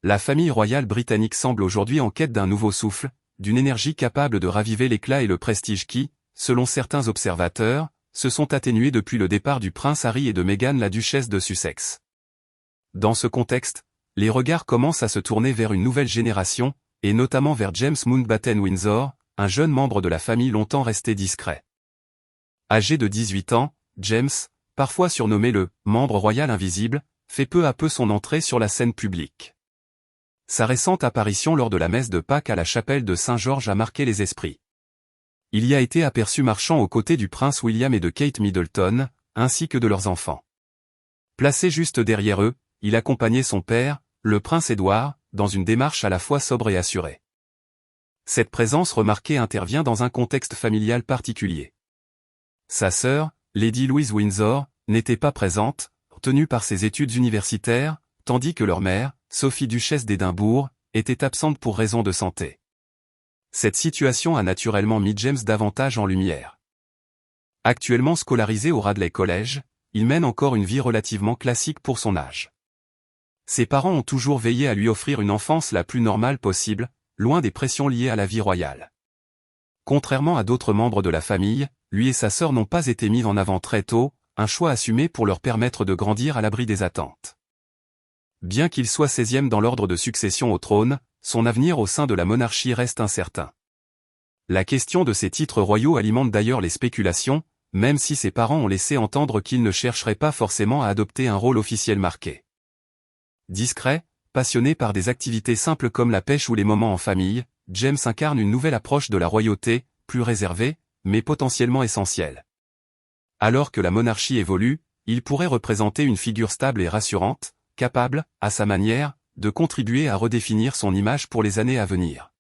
La famille royale britannique semble aujourd'hui en quête d'un nouveau souffle, d'une énergie capable de raviver l'éclat et le prestige qui, selon certains observateurs, se sont atténués depuis le départ du prince Harry et de Meghan la duchesse de Sussex. Dans ce contexte, les regards commencent à se tourner vers une nouvelle génération, et notamment vers James Mountbatten Windsor, un jeune membre de la famille longtemps resté discret. Âgé de 18 ans, James, parfois surnommé le « membre royal invisible », fait peu à peu son entrée sur la scène publique. Sa récente apparition lors de la messe de Pâques à la chapelle de Saint-Georges a marqué les esprits. Il y a été aperçu marchant aux côtés du prince William et de Kate Middleton, ainsi que de leurs enfants. Placé juste derrière eux, il accompagnait son père, le prince Édouard, dans une démarche à la fois sobre et assurée. Cette présence remarquée intervient dans un contexte familial particulier. Sa sœur, Lady Louise Windsor, n'était pas présente, tenue par ses études universitaires, tandis que leur mère, Sophie duchesse d'Édimbourg, était absente pour raisons de santé. Cette situation a naturellement mis James davantage en lumière. Actuellement scolarisé au Radley College, il mène encore une vie relativement classique pour son âge. Ses parents ont toujours veillé à lui offrir une enfance la plus normale possible, loin des pressions liées à la vie royale. Contrairement à d'autres membres de la famille, lui et sa sœur n'ont pas été mis en avant très tôt, un choix assumé pour leur permettre de grandir à l'abri des attentes. Bien qu'il soit 16e dans l'ordre de succession au trône, son avenir au sein de la monarchie reste incertain. La question de ses titres royaux alimente d'ailleurs les spéculations, même si ses parents ont laissé entendre qu'ils ne chercheraient pas forcément à adopter un rôle officiel marqué. Discret, passionné par des activités simples comme la pêche ou les moments en famille, James incarne une nouvelle approche de la royauté, plus réservée, mais potentiellement essentielle. Alors que la monarchie évolue, il pourrait représenter une figure stable et rassurante, capable, à sa manière, de contribuer à redéfinir son image pour les années à venir.